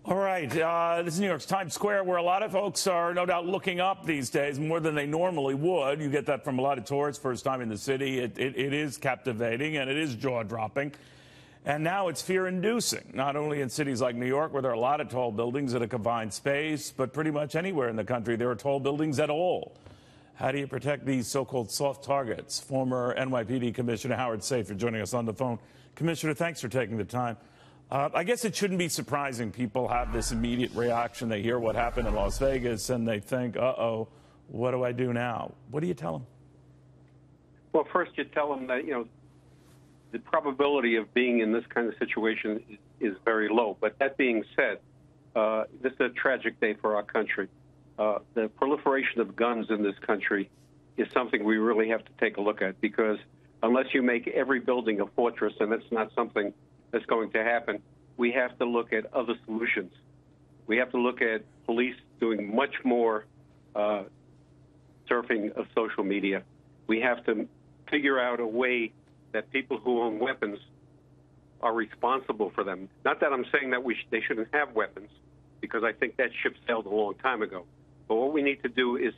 All right. This is New York's Times Square, where a lot of folks are no doubt looking up these days more than they normally would. You get that from a lot of tourists, first time in the city. It is captivating and it is jaw-dropping. And now it's fear-inducing, not only in cities like New York, where there are a lot of tall buildings at a confined space, but pretty much anywhere in the country there are tall buildings at all. How do you protect these so-called soft targets? Former NYPD Commissioner Howard Safir joining us on the phone. Commissioner, thanks for taking the time. I guess it shouldn't be surprising people have this immediate reaction. They hear what happened in Las Vegas and they think, uh-oh, what do I do now? What do you tell them? Well, first you tell them that, the probability of being in this kind of situation is very low. But that being said, this is a tragic day for our country. The proliferation of guns in this country is something we really have to take a look at, because unless you make every building a fortress, and that's not something that's going to happen, we have to look at other solutions. We have to look at police doing much more surfing of social media. We have to figure out a way that people who own weapons are responsible for them. Not that I'm saying that they shouldn't have weapons, because I think that ship sailed a long time ago. But what we need to do is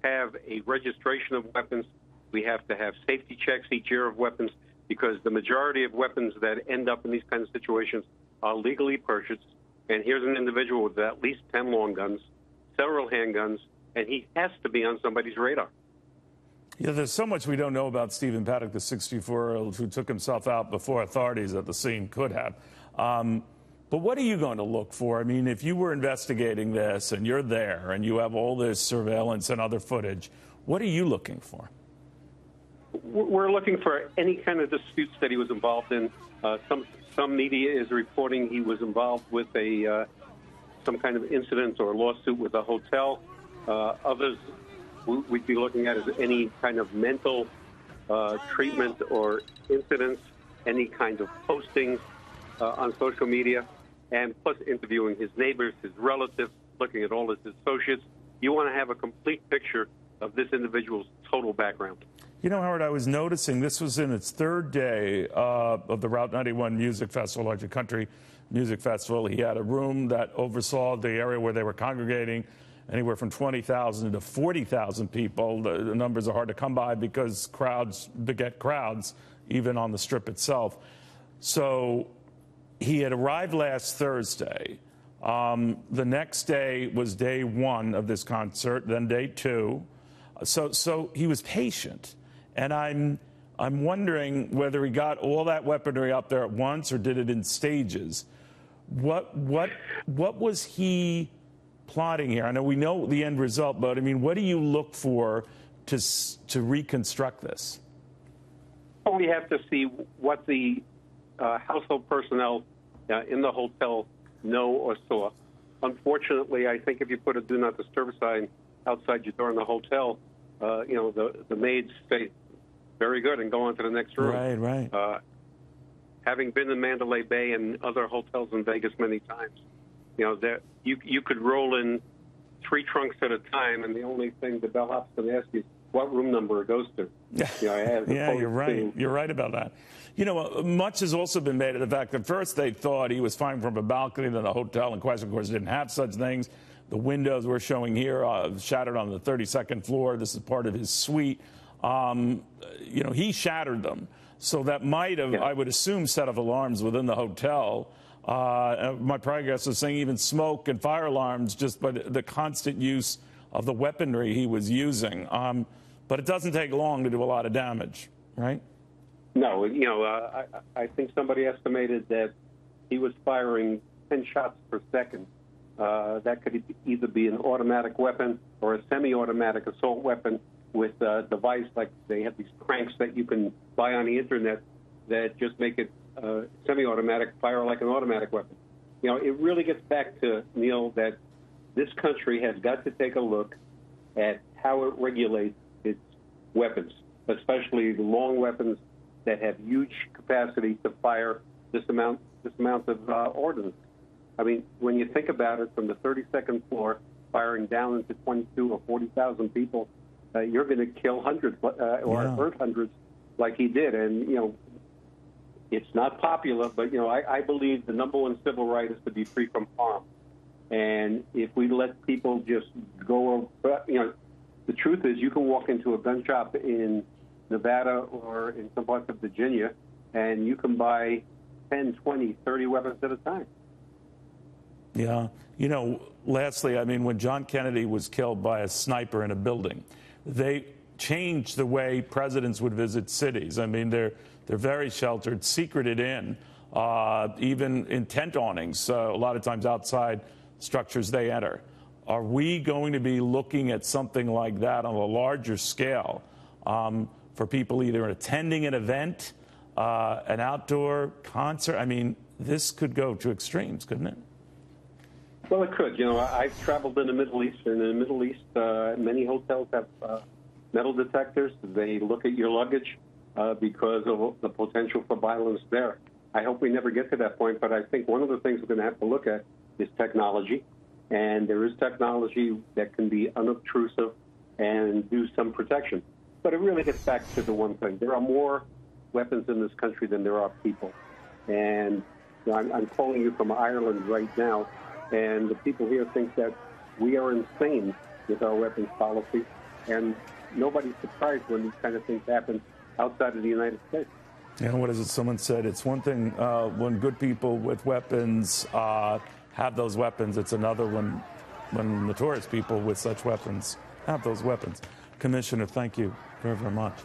have a registration of weapons. We have to have safety checks each year of weapons, because the majority of weapons that end up in these kinds of situations are legally purchased. And here's an individual with at least 10 long guns, several handguns, and he has to be on somebody's radar. Yeah, there's so much we don't know about Stephen Paddock, the 64-year-old who took himself out before authorities at the scene could have. But what are you going to look for? I mean, if you were investigating this and you're there and you have all this surveillance and other footage, what are you looking for? We're looking for any kind of disputes that he was involved in. Some media is reporting he was involved with some kind of incident or lawsuit with a hotel. Others we'd be looking at as any kind of mental treatment or incidents, any kind of postings on social media, and plus interviewing his neighbors, his relatives, looking at all his associates. You want to have a complete picture of this individual's total background. You know, Howard, I was noticing this was in its third day of the Route 91 Music Festival, larger country music festival. He had a room that oversaw the area where they were congregating, anywhere from 20,000 to 40,000 people. The numbers are hard to come by because crowds beget crowds, even on the Strip itself. So he had arrived last Thursday. The next day was day one of this concert, then day two. So he was patient. And I'm wondering whether he got all that weaponry up there at once or did it in stages. What was he plotting here? I know we know the end result, but I mean, what do you look for to reconstruct this? Well, we have to see what the household personnel in the hotel know or saw. Unfortunately, I think if you put a do not disturb sign outside your door in the hotel, the maids say, very good, and go on to the next room. Right. Having been in Mandalay Bay and other hotels in Vegas many times, you could roll in 3 trunks at a time, and the only thing the bellhop's going to ask you is what room number it goes to. Yeah, you're right. You're right about that. Much has also been made of the fact that first they thought he was firing from a balcony, then the hotel in question, of course, didn't have such things. The windows we're showing here shattered on the 32nd floor. This is part of his suite. He shattered them. So that might have, I would assume, set off alarms within the hotel. My prior guest was saying even smoke and fire alarms just by the constant use of the weaponry he was using. But it doesn't take long to do a lot of damage, right? No, I think somebody estimated that he was firing 10 shots per second. That could either be an automatic weapon or a semi-automatic assault weapon with a device like they have these cranks that you can buy on the internet that just make it semi-automatic, fire like an automatic weapon. It really gets back to, Neil, that this country has got to take a look at how it regulates its weapons, especially the long weapons that have huge capacity to fire this amount of ordnance. I mean, when you think about it, from the 32nd floor, firing down into 22 or 40,000 people, you're going to kill hundreds or hurt hundreds like he did. And, it's not popular, but, I believe the number one civil right is to be free from harm. And if we let people just go, the truth is you can walk into a gun shop in Nevada or in some parts of Virginia, and you can buy 10, 20, 30 weapons at a time. Yeah. Lastly, when John Kennedy was killed by a sniper in a building, they changed the way presidents would visit cities. They're very sheltered, secreted in, even in tent awnings, a lot of times outside structures they enter. Are we going to be looking at something like that on a larger scale for people either attending an event, an outdoor concert? This could go to extremes, couldn't it? Well, it could. I've traveled in the Middle East, and in the Middle East, many hotels have metal detectors. They look at your luggage because of the potential for violence there. I hope we never get to that point, but I think one of the things we're going to have to look at is technology. And there is technology that can be unobtrusive and do some protection. But it really gets back to the one thing. There are more weapons in this country than there are people. And I'm calling you from Ireland right now, and the people here think that we are insane with our weapons policy. And nobody's surprised when these kind of things happen outside of the United States. Yeah, what is it? Someone said it's one thing when good people with weapons have those weapons. It's another when notorious people with such weapons have those weapons. Commissioner, thank you very, very much.